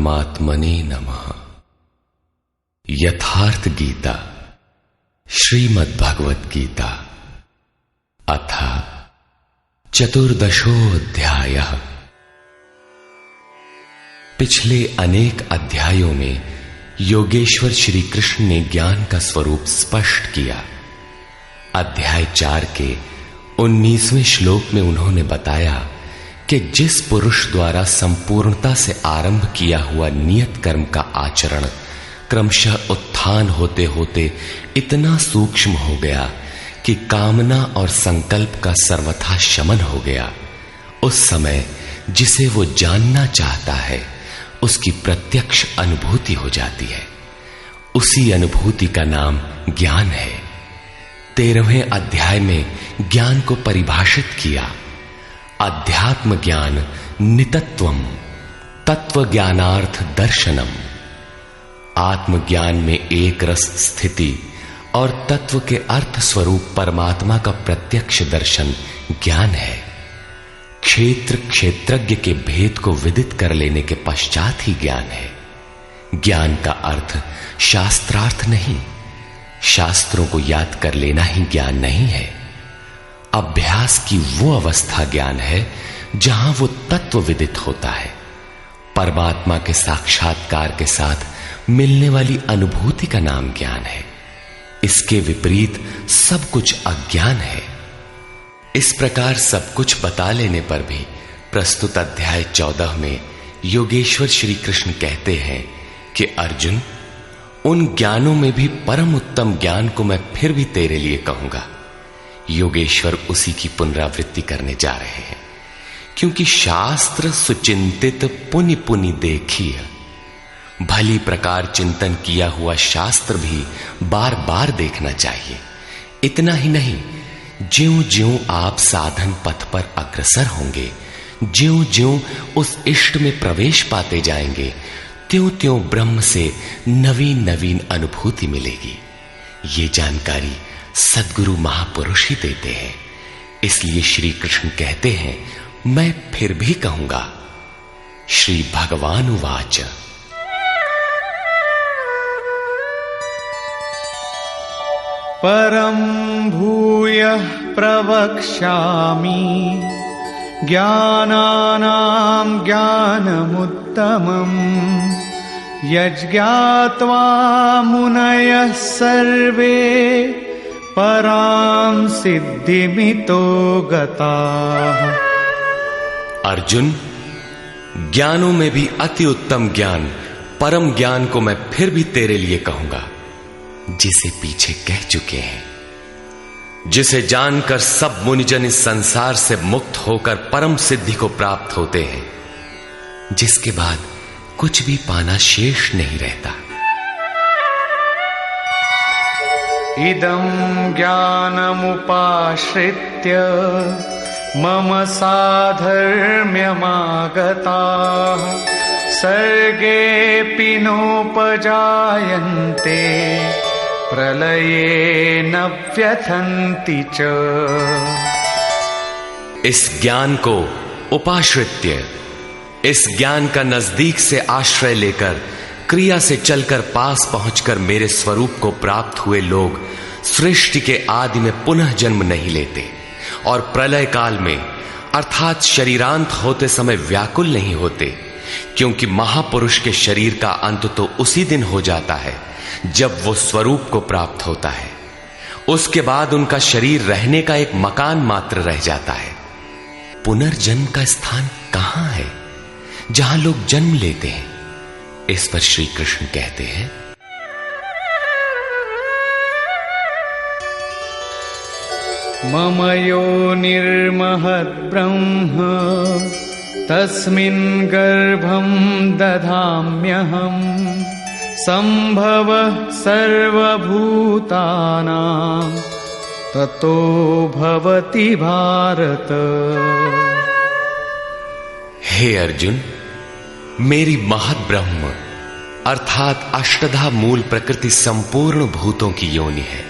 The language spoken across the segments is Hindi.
परमात्मने नमः। यथार्थ गीता श्रीमद् भगवत गीता अथ चतुर्दशोऽध्यायः। पिछले अनेक अध्यायों में योगेश्वर श्री कृष्ण ने ज्ञान का स्वरूप स्पष्ट किया। अध्याय 4 के 19वें श्लोक में उन्होंने बताया कि जिस पुरुष द्वारा संपूर्णता से आरंभ किया हुआ नियत कर्म का आचरण क्रमशः उत्थान होते होते इतना सूक्ष्म हो गया कि कामना और संकल्प का सर्वथा शमन हो गया, उस समय जिसे वो जानना चाहता है उसकी प्रत्यक्ष अनुभूति हो जाती है। उसी अनुभूति का नाम ज्ञान है। 13वें अध्याय में ज्ञान को परिभाषित किया। अध्यात्म ज्ञान नितत्वम तत्व ज्ञानार्थ दर्शनम। आत्मज्ञान में एक रस स्थिति और तत्व के अर्थ स्वरूप परमात्मा का प्रत्यक्ष दर्शन ज्ञान है। क्षेत्र क्षेत्रज्ञ के भेद को विदित कर लेने के पश्चात ही ज्ञान है। ज्ञान का अर्थ शास्त्रार्थ नहीं, शास्त्रों को याद कर लेना ही ज्ञान नहीं है। अभ्यास की वो अवस्था ज्ञान है जहां वो तत्व विदित होता है। परमात्मा के साक्षात्कार के साथ मिलने वाली अनुभूति का नाम ज्ञान है। इसके विपरीत सब कुछ अज्ञान है। इस प्रकार सब कुछ बता लेने पर भी प्रस्तुत अध्याय 14 में योगेश्वर श्री कृष्ण कहते हैं कि अर्जुन, उन ज्ञानों में भी परम उत्तम ज्ञान को मैं फिर भी तेरे लिए कहूंगा। योगेश्वर उसी की पुनरावृत्ति करने जा रहे हैं, क्योंकि शास्त्र सुचिंतित पुनि पुनि देखिए। भली प्रकार चिंतन किया हुआ शास्त्र भी बार बार देखना चाहिए। इतना ही नहीं, ज्यों ज्यों आप साधन पथ पर अग्रसर होंगे, ज्यों ज्यों उस इष्ट में प्रवेश पाते जाएंगे, त्यों त्यों ब्रह्म से नवीन नवीन अनुभूति मिलेगी। ये जानकारी सद्गुरु महापुरुष ही देते हैं। इसलिए श्री कृष्ण कहते हैं, मैं फिर भी कहूंगा। श्री भगवान उवाच परं भूयः प्रवक्ष्यामि ज्ञानानां ज्ञानमुत्तमम् यज्ञात्वा मुनयः सर्वे परां सिद्धिमितो गताः। अर्जुन, ज्ञानों में भी अति उत्तम ज्ञान परम ज्ञान को मैं फिर भी तेरे लिए कहूंगा, जिसे पीछे कह चुके हैं। जिसे जानकर सब मुनिजन इस संसार से मुक्त होकर परम सिद्धि को प्राप्त होते हैं, जिसके बाद कुछ भी पाना शेष नहीं रहता। इदं ज्ञानमुपाश्रित्य मम साधर्म्यमागताः सर्गेऽपि नोपजायन्ते प्रलये न व्यथन्ति च। इस ज्ञान को उपाश्रित्य, इस ज्ञान का नजदीक से आश्रय लेकर क्रिया से चलकर पास पहुंचकर मेरे स्वरूप को प्राप्त हुए लोग सृष्टि के आदि में पुनः जन्म नहीं लेते और प्रलय काल में अर्थात शरीरांत होते समय व्याकुल नहीं होते, क्योंकि महापुरुष के शरीर का अंत तो उसी दिन हो जाता है जब वो स्वरूप को प्राप्त होता है। उसके बाद उनका शरीर रहने का एक मकान मात्र रह जाता है। पुनर्जन्म का स्थान कहां है जहां लोग जन्म लेते हैं? इस पर श्री कृष्ण कहते हैं, मम योनिर्महद् ब्रह्म तस्मिन् गर्भं दधाम्यहम् सम्भवः सर्वभूतानां ततो भवति भारत। हे अर्जुन, मेरी महद ब्रह्म अर्थात अष्टधा मूल प्रकृति संपूर्ण भूतों की योनि है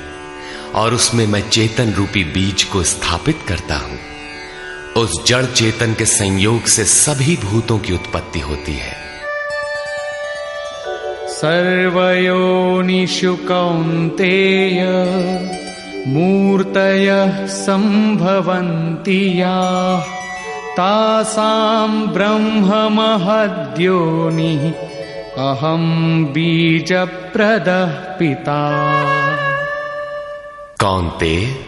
और उसमें मैं चेतन रूपी बीज को स्थापित करता हूं। उस जड़ चेतन के संयोग से सभी भूतों की उत्पत्ति होती है। सर्वयोनिषु कौन्तेय मूर्तयः सम्भवन्ति याः तासां ब्रह्ममहद्योनिः अहं बीजप्रदः पिता। कौन्तेय,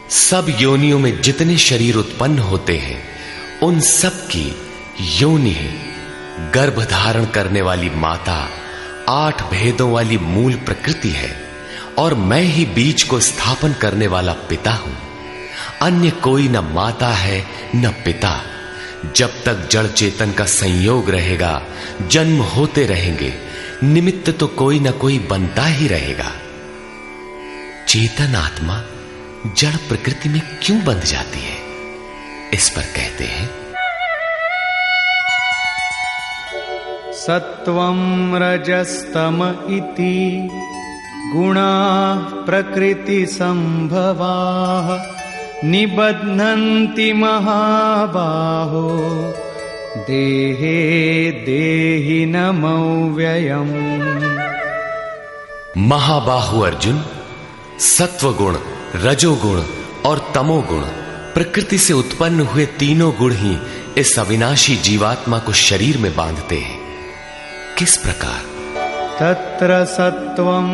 सब योनियों में जितने शरीर उत्पन्न होते हैं उन सब की योनि है गर्भ धारण करने वाली माता, 8 भेदों वाली मूल प्रकृति है और मैं ही बीज को स्थापन करने वाला पिता हूं। अन्य कोई न माता है न पिता। जब तक जड़ चेतन का संयोग रहेगा, जन्म होते रहेंगे, निमित्त तो कोई न कोई बनता ही रहेगा। चेतन आत्मा जड़ प्रकृति में क्यों बंध जाती है? इस पर कहते हैं सत्वं रजस्तम इति गुणाः प्रकृति संभवाः निबध्नन्ति महाबाहो देहे देहिनमव्ययम्। महाबाहु अर्जुन, सत्वगुण, रजोगुण और तमोगुण प्रकृति से उत्पन्न हुए तीनों गुण ही इस अविनाशी जीवात्मा को शरीर में बांधते हैं। किस प्रकार? तत्र सत्वं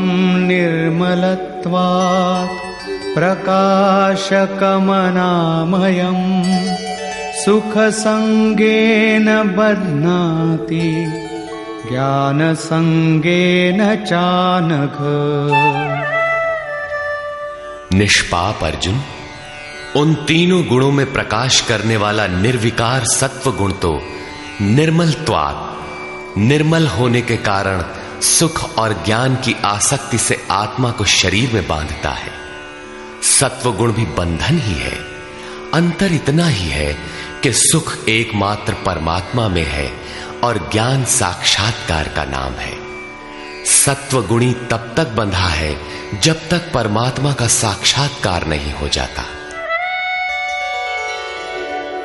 निर्मलत्वात् प्रकाशकमनामयम् सुखसंगेन बध्नाति ज्ञानसंगेन चानघ। निष्पाप अर्जुन, उन तीनों गुणों में प्रकाश करने वाला निर्विकार सत्व गुण तो निर्मलत्वात्, निर्मल होने के कारण सुख और ज्ञान की आसक्ति से आत्मा को शरीर में बांधता है। सत्व गुण भी बंधन ही है। अंतर इतना ही है कि सुख एकमात्र परमात्मा में है और ज्ञान साक्षात्कार का नाम है। सत्व गुणी तब तक बंधा है जब तक परमात्मा का साक्षात्कार नहीं हो जाता।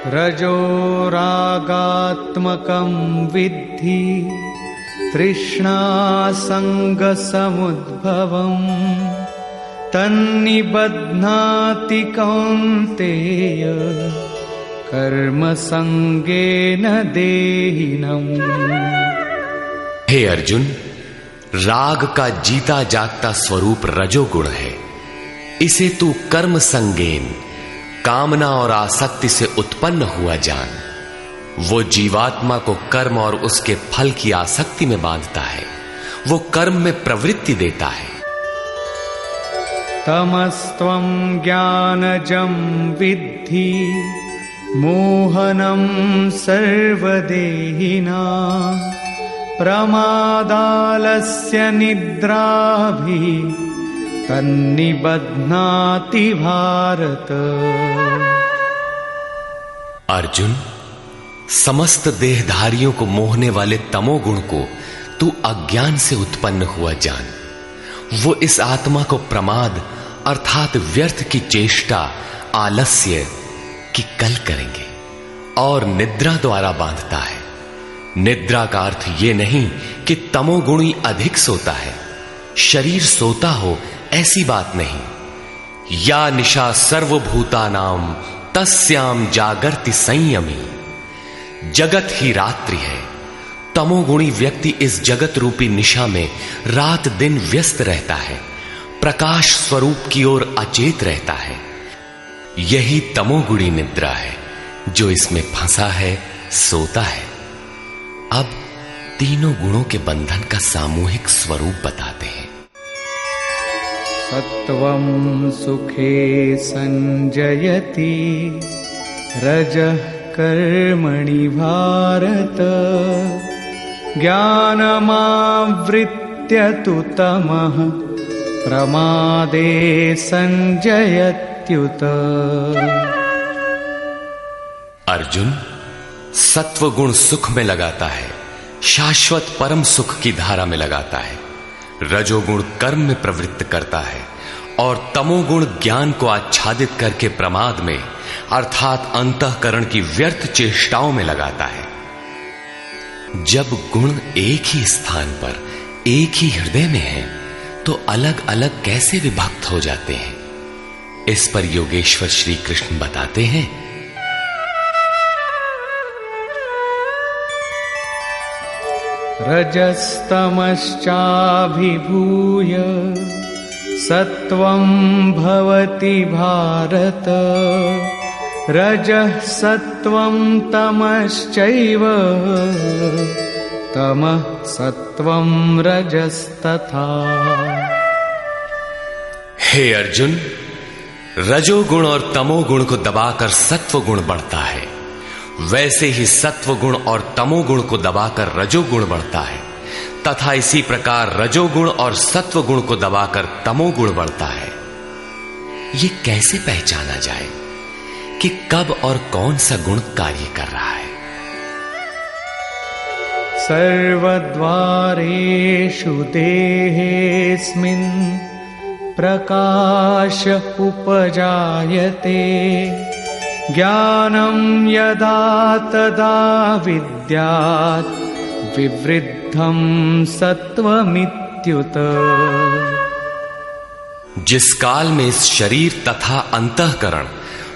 रजो रागात्मकं विद्धि तृष्णा संग समुद्भवम् तन्निबध्नाति कौन्तेय कर्म संगेन देहिनम्। हे अर्जुन, राग का जीता जागता स्वरूप रजोगुण है। इसे तू कर्म संगेन, कामना और आसक्ति से उत्पन्न हुआ जान। वो जीवात्मा को कर्म और उसके फल की आसक्ति में बांधता है। वो कर्म में प्रवृत्ति देता है। तमस्त्वं ज्ञानजं विद्धि मोहनं सर्वदेहिनां प्रमादालस्य निद्राभिः तन्निबध्नाति भारत। अर्जुन, समस्त देहधारियों को मोहने वाले तमोगुण को तू अज्ञान से उत्पन्न हुआ जान। वो इस आत्मा को प्रमाद अर्थात व्यर्थ की चेष्टा, आलस्य की कल करेंगे और निद्रा द्वारा बांधता है। निद्रा का अर्थ यह नहीं कि तमोगुणी अधिक सोता है, शरीर सोता हो ऐसी बात नहीं। या निशा सर्वभूतानाम तस्याम जागर्ति संयमी। जगत ही रात्रि है। तमोगुणी व्यक्ति इस जगत रूपी निशा में रात दिन व्यस्त रहता है, प्रकाश स्वरूप की ओर अचेत रहता है। यही तमोगुणी निद्रा है। जो इसमें फंसा है सोता है। अब तीनों गुणों के बंधन का सामूहिक स्वरूप बताते हैं। सत्वं सुखे संजयति रजः कर्मणि भारत ज्ञानमावृत्य तु तमः प्रमादे संजयत्युत। अर्जुन, सत्वगुण सुख में लगाता है, शाश्वत परम सुख की धारा में लगाता है। रजोगुण कर्म में प्रवृत्त करता है और तमोगुण ज्ञान को आच्छादित करके प्रमाद में अर्थात अंतःकरण की व्यर्थ चेष्टाओं में लगाता है। जब गुण एक ही स्थान पर एक ही हृदय में हैं, तो अलग अलग कैसे विभक्त हो जाते हैं? इस पर योगेश्वर श्री कृष्ण बताते हैं, रजस्तमश्चाभिभूय सत्वं भवति भारत, रजः सत्वं तमश्चैव तमः सत्वं रजस्तथा। हे अर्जुन, रजोगुण और तमोगुण को दबाकर सत्वगुण बढ़ता है, वैसे ही सत्वगुण और तमोगुण को दबाकर रजोगुण बढ़ता है, तथा इसी प्रकार रजोगुण और सत्वगुण को दबाकर तमोगुण बढ़ता है। ये कैसे पहचाना जाए कि कब और कौन सा गुण कार्य कर रहा है? सर्वद्वारेषु देहेऽस्मिन् प्रकाश उपजायते, ज्ञानं यदा तदा विद्यात् विवृद्धं सत्वमित्युत। जिस काल में इस शरीर तथा अंतःकरण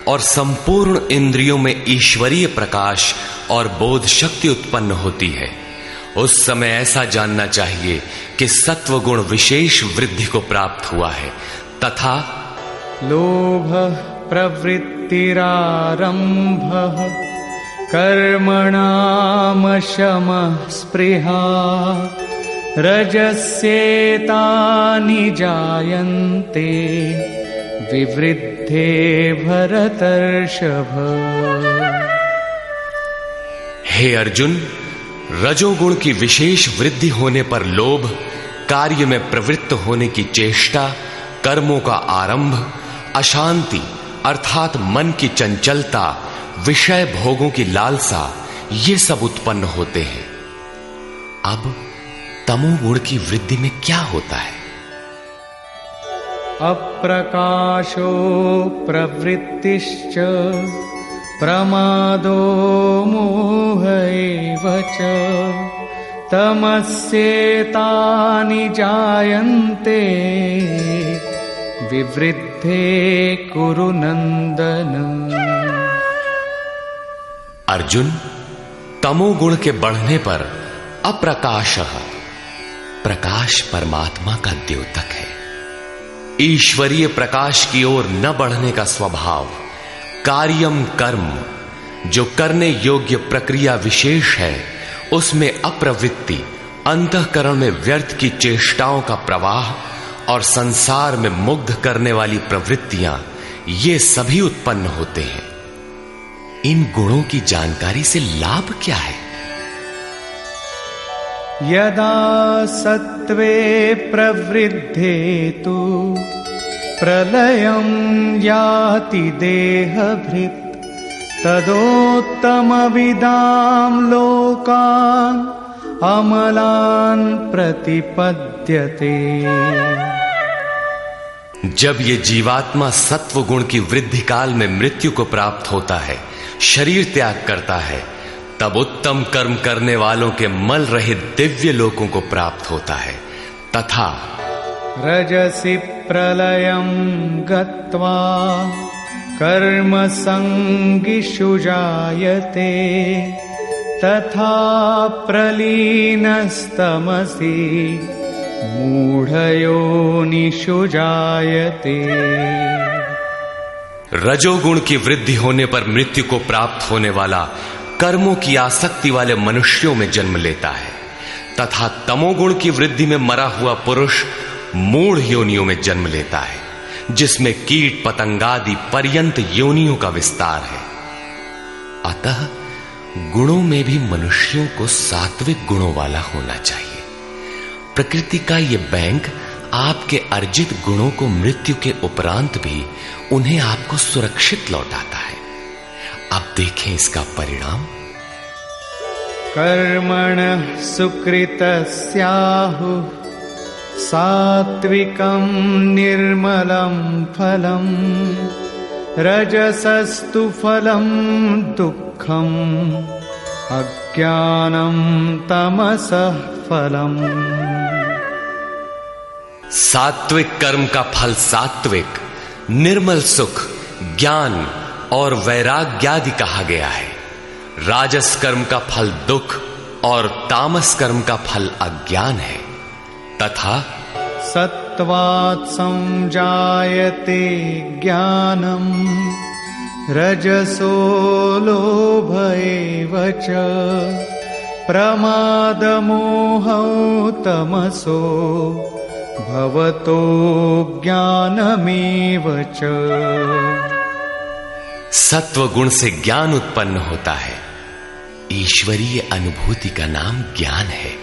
और संपूर्ण इंद्रियों में ईश्वरीय प्रकाश और बोध शक्ति उत्पन्न होती है, उस समय ऐसा जानना चाहिए कि सत्वगुण विशेष वृद्धि को प्राप्त हुआ है, तथा लोभ प्रवृत्तिरारंभः कर्मणामशमः स्पृहा, रजस्येतानि जायन्ते विवृद्धे भरतर्षभ। हे अर्जुन, रजोगुण की विशेष वृद्धि होने पर लोभ, कार्य में प्रवृत्त होने की चेष्टा, कर्मों का आरंभ, अशांति अर्थात मन की चंचलता, विषय भोगों की लालसा, ये सब उत्पन्न होते हैं। अब तमोगुण की वृद्धि में क्या होता है? अप्रकाशो प्रवृत्तिश्च प्रमादो मोह एव च, तमस्येतानि जायन्ते विवृद्धे कुरु नंदन। अर्जुन, तमोगुण के बढ़ने पर अप्रकाशः, प्रकाश परमात्मा का द्योतक है। ईश्वरीय प्रकाश की ओर न बढ़ने का स्वभाव, कार्यम कर्म, जो करने योग्य प्रक्रिया विशेष है, उसमें अप्रवृत्ति, अंतःकरण में व्यर्थ की चेष्टाओं का प्रवाह और संसार में मुग्ध करने वाली प्रवृत्तियां, ये सभी उत्पन्न होते हैं। इन गुणों की जानकारी से लाभ क्या है? यदा सत्वे प्रवृद्धे तु प्रलयं याति देहभृत्, तदोत्तमविदां लोकान् अमलान् प्रतिपद्यते। जब ये जीवात्मा सत्व गुण की वृद्धि काल में मृत्यु को प्राप्त होता है, शरीर त्याग करता है, तब उत्तम कर्म करने वालों के मल रहित दिव्य लोकों को प्राप्त होता है, तथा रजसि प्रलयं गत्वा कर्म संगिषु जायते, तथा प्रलीनस्तमसि मूढ़योनिषु जायते। रजोगुण की वृद्धि होने पर मृत्यु को प्राप्त होने वाला कर्मों की आसक्ति वाले मनुष्यों में जन्म लेता है, तथा तमोगुण की वृद्धि में मरा हुआ पुरुष मूढ़ योनियों में जन्म लेता है, जिसमें कीट पतंगादि पर्यंत योनियों का विस्तार है। अतः गुणों में भी मनुष्यों को सात्विक गुणों वाला होना चाहिए। प्रकृति का ये बैंक आपके अर्जित गुणों को मृत्यु के उपरांत भी उन्हें आपको सुरक्षित लौटाता है। अब देखें इसका परिणाम। कर्मणः सुकृतस्याहुः सात्विकं निर्मलं फलं, रजसस्तु फलं दुःखम् अज्ञानं तमसः फलम्। सात्विक कर्म का फल सात्विक, निर्मल सुख, ज्ञान और वैराग्य आदि कहा गया है। राजस कर्म का फल दुख और तामस कर्म का फल अज्ञान है। तथा सत्वात् संजायते ज्ञानम रजसो लोभ एव च प्रमादमोहौ तमसो भवतो ज्ञानमेव च। सत्व गुण से ज्ञान उत्पन्न होता है। ईश्वरीय अनुभूति का नाम ज्ञान है।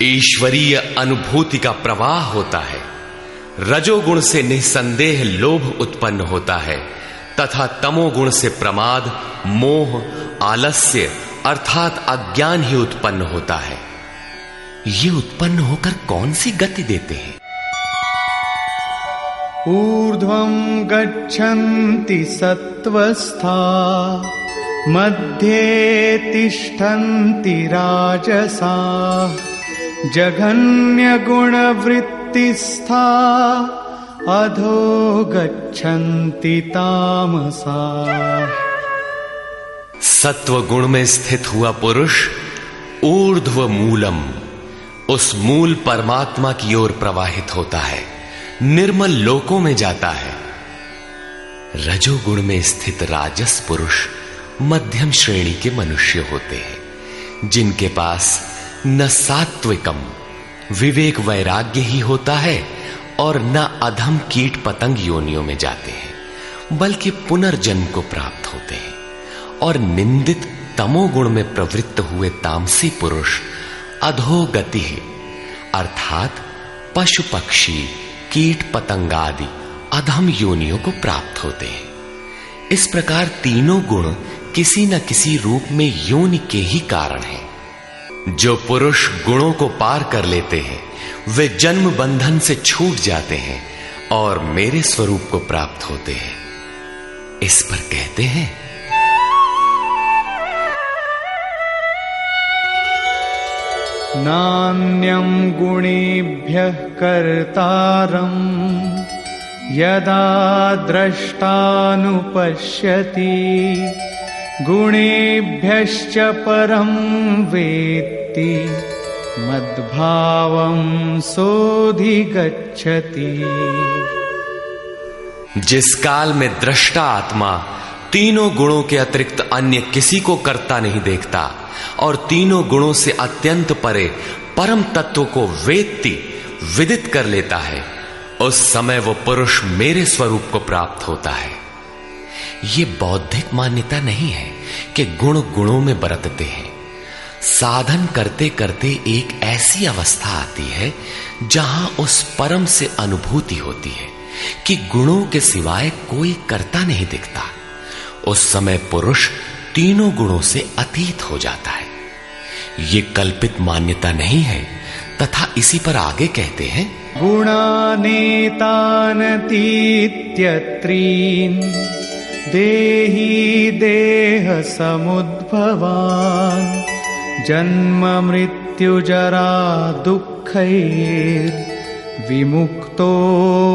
ईश्वरीय अनुभूति का प्रवाह होता है। रजोगुण से निसंदेह लोभ उत्पन्न होता है तथा तमोगुण से प्रमाद, मोह, आलस्य अर्थात अज्ञान ही उत्पन्न होता है। ये उत्पन्न होकर कौन सी गति देते हैं? ऊर्ध्वं गच्छन्ति सत्त्वस्था मध्ये तिष्ठन्ति राजसा जघन्य गुणवृत्तिस्था अधो गच्छन्ति तामसा। सत्व गुण में स्थित हुआ पुरुष ऊर्ध्व मूलम, उस मूल परमात्मा की ओर प्रवाहित होता है, निर्मल लोकों में जाता है। रजोगुण में स्थित राजस पुरुष मध्यम श्रेणी के मनुष्य होते हैं, जिनके पास न सात्विकम विवेक वैराग्य ही होता है और न अधम कीट पतंग योनियों में जाते हैं, बल्कि पुनर्जन्म को प्राप्त होते हैं। और निंदित तमोगुण में प्रवृत्त हुए तामसी पुरुष अधोगति अर्थात पशु पक्षी कीट पतंग आदि अधम योनियों को प्राप्त होते हैं। इस प्रकार तीनों गुण किसी न किसी रूप में योनि के ही कारण हैं। जो पुरुष गुणों को पार कर लेते हैं वे जन्म बंधन से छूट जाते हैं और मेरे स्वरूप को प्राप्त होते हैं। इस पर कहते हैं नान्यं गुणेभ्यः कर्तारं यदा द्रष्टानुपश्यति गुणेभ्यश्च परं वेत्ति मद्भावं सोऽधिगच्छति। जिस काल में दृष्टा आत्मा तीनों गुणों के अतिरिक्त अन्य किसी को करता नहीं देखता और तीनों गुणों से अत्यंत परे परम तत्व को वेत्ति विदित कर लेता है, उस समय वो पुरुष मेरे स्वरूप को प्राप्त होता है। ये बौद्धिक मान्यता नहीं है कि गुण गुणों में बरतते हैं। साधन करते करते एक ऐसी अवस्था आती है जहां उस परम से अनुभूति होती है कि गुणों के सिवाय कोई करता नहीं दिखता। उस समय पुरुष तीनों गुणों से अतीत हो जाता है। ये कल्पित मान्यता नहीं है। तथा इसी पर आगे कहते हैं गुणानेतानतीत्यत्रीन् देही देह समुद्भवान् जन्म मृत्यु जरा दुःखैर् विमुक्तो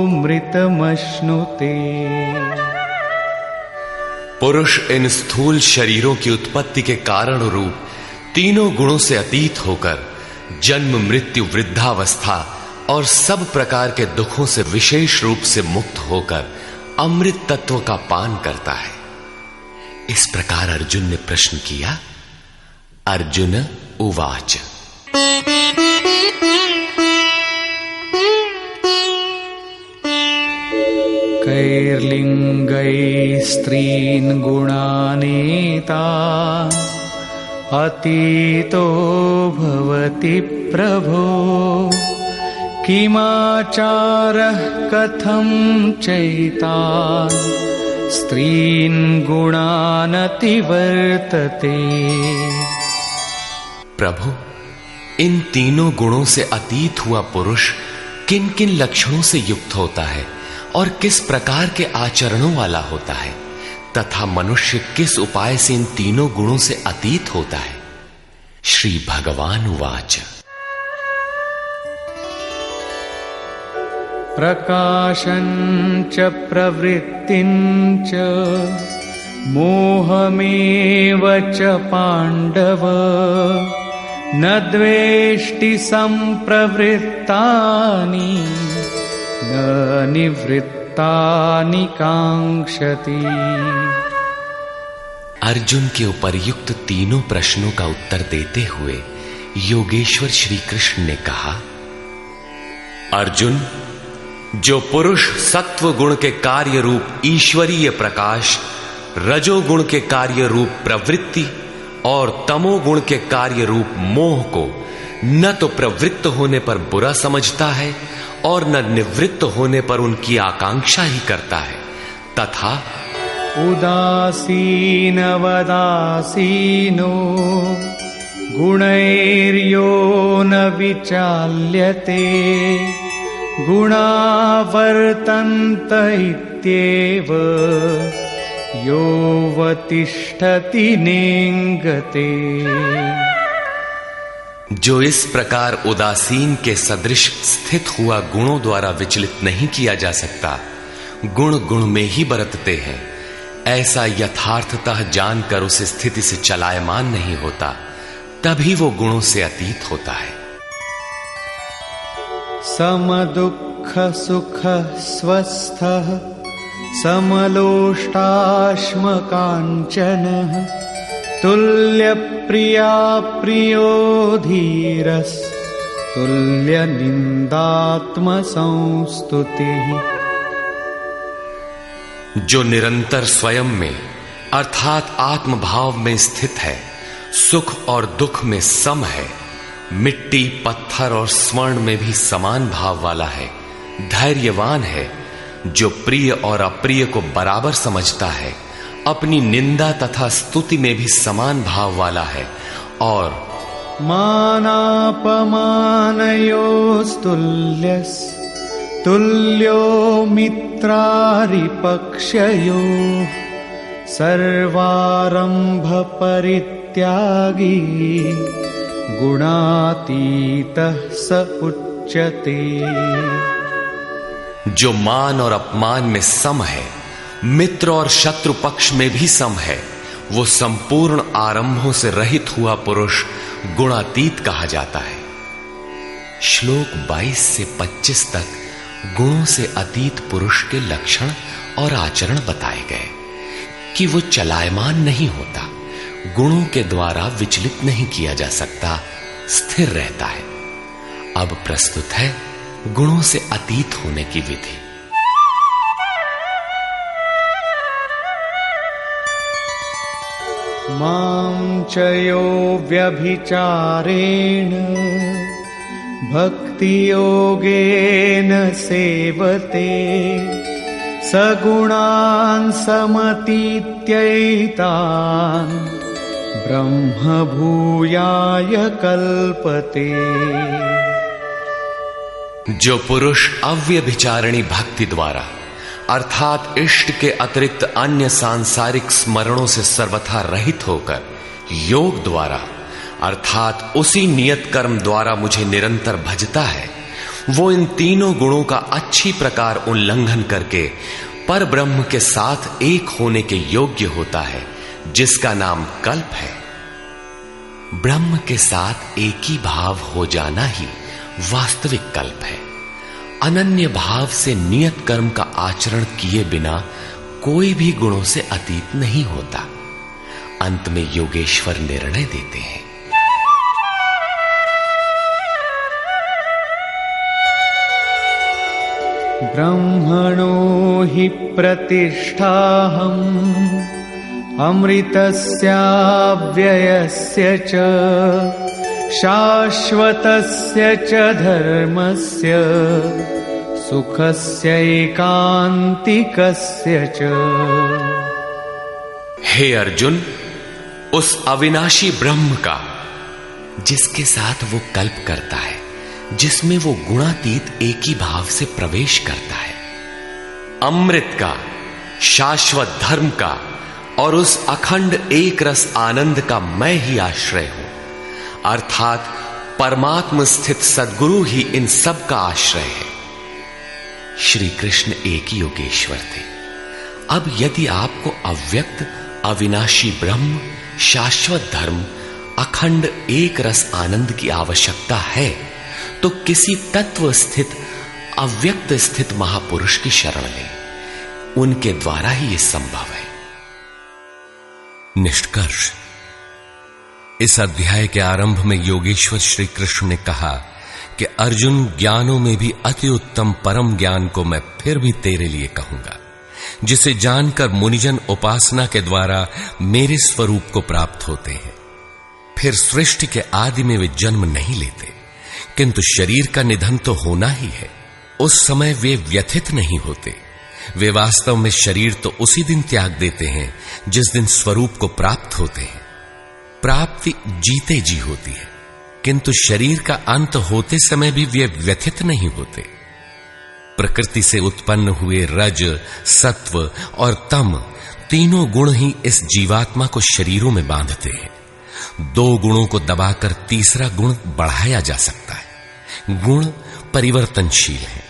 मृतमश्नुते। पुरुष इन स्थूल शरीरों की उत्पत्ति के कारण रूप तीनों गुणों से अतीत होकर जन्म मृत्यु वृद्धावस्था और सब प्रकार के दुखों से विशेष रूप से मुक्त होकर अमृत तत्व का पान करता है। इस प्रकार अर्जुन ने प्रश्न किया। अर्जुन उवाच कैर्लिंगैः स्त्रीन् गुणानेता अतीतो भवति प्रभो किमाचारः कथं चैतान् स्त्रीन् गुणानतिवर्तते। प्रभु, इन तीनों गुणों से अतीत हुआ पुरुष किन किन लक्षणों से युक्त होता है और किस प्रकार के आचरणों वाला होता है तथा मनुष्य किस उपाय से इन तीनों गुणों से अतीत होता है। श्री भगवान उवाच प्रकाशञ्च प्रवृत्तिञ्च मोहमेव च पाण्डव न द्वेष्टि सम्प्रवृत्तानि न निवृत्तानि काङ्क्षति। अर्जुन के उपर्युक्त तीनों प्रश्नों का उत्तर देते हुए योगेश्वर श्री कृष्ण ने कहा, अर्जुन, जो पुरुष सत्व गुण के कार्य रूप ईश्वरीय प्रकाश, रजोगुण के कार्य रूप प्रवृत्ति और तमोगुण के कार्य रूप मोह को न तो प्रवृत्त होने पर बुरा समझता है और न निवृत्त होने पर उनकी आकांक्षा ही करता है, तथा उदासीनवदासीनो गुणैर्यो न विचाल्यते गुणा वर्तन्त इत्येव योऽवतिष्ठति नेङ्गते। जो इस प्रकार उदासीन के सदृश स्थित हुआ गुणों द्वारा विचलित नहीं किया जा सकता, गुण गुण में ही बरतते हैं, ऐसा यथार्थतः जानकर उस स्थिति से चलायमान नहीं होता, तभी वो गुणों से अतीत होता है। समदुःख सुख स्वस्थः समलोष्टाश्मकाञ्चनः तुल्यप्रिया प्रियो धीरस् तुल्यनिन्दात्मसंस्तुतिः। जो निरंतर स्वयं में अर्थात आत्मभाव में स्थित है, सुख और दुख में सम है, मिट्टी पत्थर और स्वर्ण में भी समान भाव वाला है, धैर्यवान है, जो प्रिय और अप्रिय को बराबर समझता है, अपनी निंदा तथा स्तुति में भी समान भाव वाला है, और मानापमानयोस्तुल्यस् तुल्यो मित्रारिपक्षयोः सर्वारंभ परित्यागी गुणातीतः स उच्यते। जो मान और अपमान में सम है, मित्र और शत्रु पक्ष में भी सम है, वो संपूर्ण आरंभों से रहित हुआ पुरुष गुणातीत कहा जाता है। श्लोक 22 से 25 तक गुणों से अतीत पुरुष के लक्षण और आचरण बताए गए कि वो चलायमान नहीं होता, गुणों के द्वारा विचलित नहीं किया जा सकता, स्थिर रहता है। अब प्रस्तुत है गुणों से अतीत होने की विधि। मां च यो व्यभिचारेण भक्ति योगेन सेवते सगुणान् समतीत्यैतान् ब्रह्म भूयाय कल्पते। जो पुरुष अव्यभिचारिणी भक्ति द्वारा अर्थात इष्ट के अतिरिक्त अन्य सांसारिक स्मरणों से सर्वथा रहित होकर योग द्वारा अर्थात उसी नियत कर्म द्वारा मुझे निरंतर भजता है, वो इन तीनों गुणों का अच्छी प्रकार उल्लंघन करके पर ब्रह्म के साथ एक होने के योग्य होता है, जिसका नाम कल्प है। ब्रह्म के साथ एक ही भाव हो जाना ही वास्तविक कल्प है। अनन्य भाव से नियत कर्म का आचरण किए बिना कोई भी गुणों से अतीत नहीं होता। अंत में योगेश्वर निर्णय देते हैं, ब्रह्मणो हि प्रतिष्ठाहम् अमृतस्याव्ययस्य च शाश्वतस्य च धर्मस्य सुखस्यैकान्तिकस्य च। हे अर्जुन, उस अविनाशी ब्रह्म का जिसके साथ वो कल्प करता है, जिसमें वो गुणातीत एक ही भाव से प्रवेश करता है, अमृत का, शाश्वत धर्म का और उस अखंड एक रस आनंद का मैं ही आश्रय हूं, अर्थात परमात्म स्थित सद्गुरु ही इन सब का आश्रय है। श्री कृष्ण एक ही योगेश्वर थे। अब यदि आपको अव्यक्त अविनाशी ब्रह्म, शाश्वत धर्म, अखंड एक रस आनंद की आवश्यकता है तो किसी तत्व स्थित अव्यक्त स्थित महापुरुष की शरण लें। उनके द्वारा ही यह संभव है। निष्कर्ष, इस अध्याय के आरंभ में योगेश्वर श्री कृष्ण ने कहा कि अर्जुन, ज्ञानों में भी अति उत्तम परम ज्ञान को मैं फिर भी तेरे लिए कहूंगा, जिसे जानकर मुनिजन उपासना के द्वारा मेरे स्वरूप को प्राप्त होते हैं। फिर सृष्टि के आदि में वे जन्म नहीं लेते, किंतु शरीर का निधन तो होना ही है। उस समय वे व्यथित नहीं होते। वे वास्तव में शरीर तो उसी दिन त्याग देते हैं जिस दिन स्वरूप को प्राप्त होते हैं। प्राप्ति जीते जी होती है, किंतु शरीर का अंत होते समय भी वे व्यथित नहीं होते। प्रकृति से उत्पन्न हुए रज, सत्व और तम तीनों गुण ही इस जीवात्मा को शरीरों में बांधते हैं। दो गुणों को दबाकर तीसरा गुण बढ़ाया जा सकता है। गुण परिवर्तनशील है।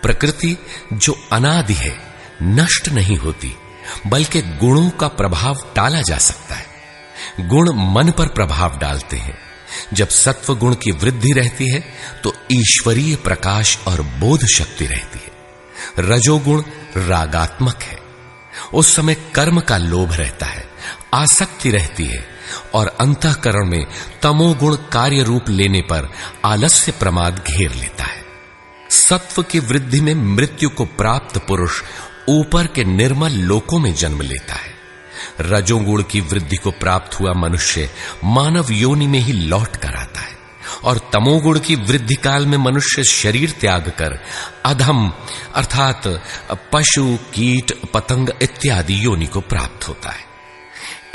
प्रकृति जो अनादि है, नष्ट नहीं होती, बल्कि गुणों का प्रभाव टाला जा सकता है। गुण मन पर प्रभाव डालते हैं। जब सत्व गुण की वृद्धि रहती है तो ईश्वरीय प्रकाश और बोध शक्ति रहती है। रजोगुण रागात्मक है। उस समय कर्म का लोभ रहता है, आसक्ति रहती है, और अंतःकरण में तमोगुण कार्य रूप लेने पर आलस्य प्रमाद घेर लेता है। सत्व की वृद्धि में मृत्यु को प्राप्त पुरुष ऊपर के निर्मल लोकों में जन्म लेता है। रजोगुण की वृद्धि को प्राप्त हुआ मनुष्य मानव योनि में ही लौट कर आता है, और तमोगुण की वृद्धि काल में मनुष्य शरीर त्याग कर अधम अर्थात पशु, कीट, पतंग इत्यादि योनि को प्राप्त होता है।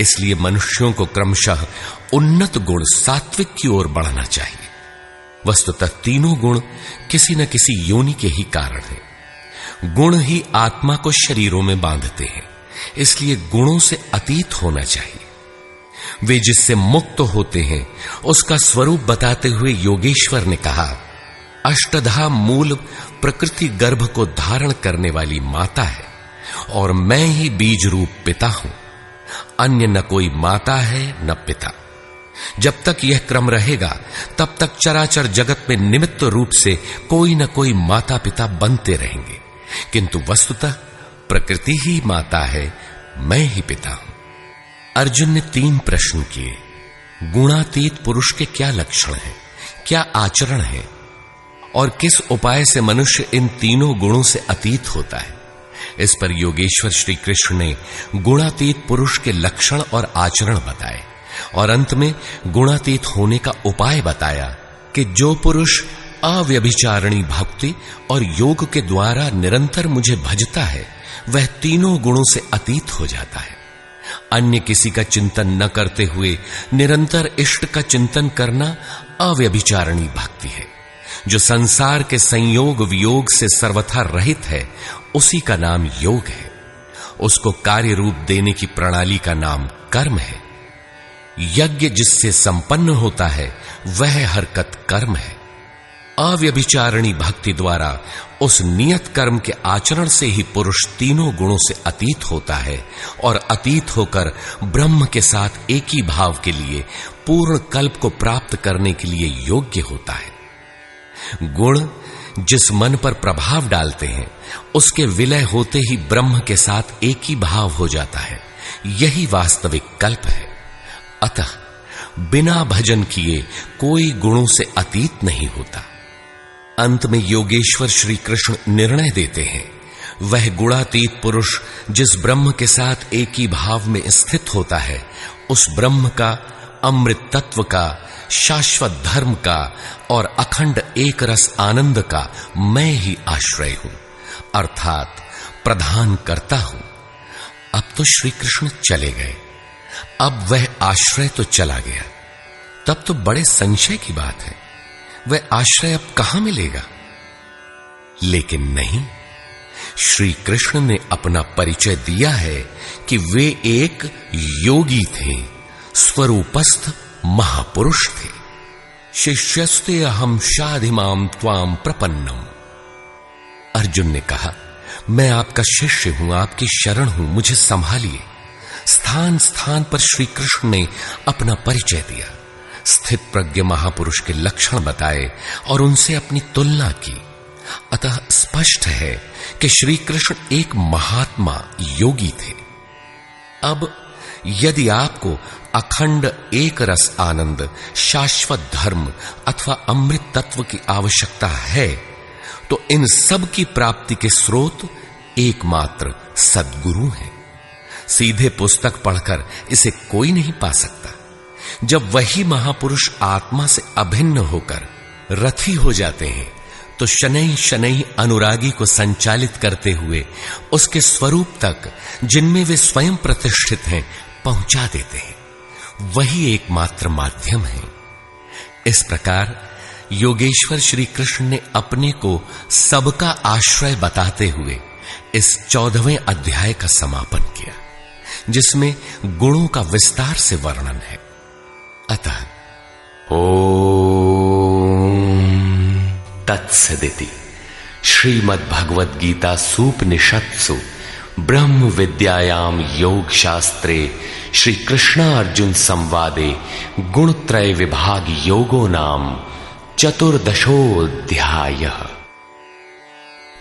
इसलिए मनुष्यों को क्रमशः उन्नत गुण सात्विक की ओर बढ़ना चाहिए। वस्तुतः तीनों गुण किसी न किसी योनि के ही कारण हैं। गुण ही आत्मा को शरीरों में बांधते हैं, इसलिए गुणों से अतीत होना चाहिए। वे जिससे मुक्त होते हैं उसका स्वरूप बताते हुए योगेश्वर ने कहा, अष्टधा मूल प्रकृति गर्भ को धारण करने वाली माता है और मैं ही बीज रूप पिता हूं। अन्य न कोई माता है न पिता। जब तक यह क्रम रहेगा तब तक चराचर जगत में निमित्त रूप से कोई न कोई माता पिता बनते रहेंगे, किंतु वस्तुतः प्रकृति ही माता है, मैं ही पिता हूं। अर्जुन ने 3 प्रश्न किए। गुणातीत पुरुष के क्या लक्षण हैं, क्या आचरण है, और किस उपाय से मनुष्य इन तीनों गुणों से अतीत होता है। इस पर योगेश्वर श्री कृष्ण ने गुणातीत पुरुष के लक्षण और आचरण बताए, और अंत में गुणातीत होने का उपाय बताया कि जो पुरुष अव्यभिचारिणी भक्ति और योग के द्वारा निरंतर मुझे भजता है वह तीनों गुणों से अतीत हो जाता है। अन्य किसी का चिंतन न करते हुए निरंतर इष्ट का चिंतन करना अव्यभिचारिणी भक्ति है। जो संसार के संयोग वियोग से सर्वथा रहित है उसी का नाम योग है। उसको कार्य रूप देने की प्रणाली का नाम कर्म है। यज्ञ जिससे संपन्न होता है वह हरकत कर्म है। अव्यभिचारिणी भक्ति द्वारा उस नियत कर्म के आचरण से ही पुरुष तीनों गुणों से अतीत होता है और अतीत होकर ब्रह्म के साथ एक ही भाव के लिए पूर्ण कल्प को प्राप्त करने के लिए योग्य होता है। गुण जिस मन पर प्रभाव डालते हैं उसके विलय होते ही ब्रह्म के साथ एक ही भाव हो जाता है। यही वास्तविक कल्प है। अतः बिना भजन किए कोई गुणों से अतीत नहीं होता। अंत में योगेश्वर श्री कृष्ण निर्णय देते हैं, वह गुणातीत पुरुष जिस ब्रह्म के साथ एक ही भाव में स्थित होता है उस ब्रह्म का, अमृत तत्व का, शाश्वत धर्म का और अखंड एक रस आनंद का मैं ही आश्रय हूं, अर्थात प्रधान करता हूं। अब तो श्री कृष्ण चले गए। अब वह आश्रय तो चला गया। तब तो बड़े संशय की बात है, वह आश्रय अब कहां मिलेगा। लेकिन नहीं, श्री कृष्ण ने अपना परिचय दिया है कि वे एक योगी थे, स्वरूपस्थ महापुरुष थे। शिष्यस्ते अहम शाधिमाम त्वाम प्रपन्नम। अर्जुन ने कहा, मैं आपका शिष्य हूं, आपकी शरण हूं, मुझे संभालिए। स्थान स्थान पर श्री कृष्ण ने अपना परिचय दिया, स्थित प्रज्ञ महापुरुष के लक्षण बताए और उनसे अपनी तुलना की। अतः स्पष्ट है कि श्री कृष्ण एक महात्मा योगी थे। अब यदि आपको अखंड एक रस आनंद, शाश्वत धर्म अथवा अमृत तत्व की आवश्यकता है तो इन सब की प्राप्ति के स्रोत एकमात्र सद्गुरु हैं। सीधे पुस्तक पढ़कर इसे कोई नहीं पा सकता। जब वही महापुरुष आत्मा से अभिन्न होकर रथी हो जाते हैं तो शनैः शनैः अनुरागी को संचालित करते हुए उसके स्वरूप तक, जिनमें वे स्वयं प्रतिष्ठित हैं, पहुंचा देते हैं। वही एकमात्र माध्यम है। इस प्रकार योगेश्वर श्री कृष्ण ने अपने को सबका आश्रय बताते हुए इस 14वें अध्याय का समापन किया, जिसमें गुणों का विस्तार से वर्णन है। अतः ओम तत्सदिति श्रीमद्भगवद गीता सूपनिषत्सु ब्रह्म विद्यायाम योग शास्त्रे श्री कृष्णार्जुन संवादे गुणत्रय विभाग योगो नाम चतुर्दशोऽध्यायः।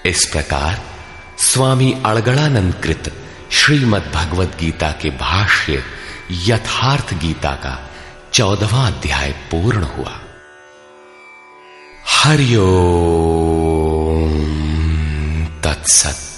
इस प्रकार स्वामी अड़गड़ानंद कृत श्रीमद्भगवद गीता के भाष्य यथार्थ गीता का 14वां अध्याय पूर्ण हुआ। हरि ओम तत्सत्।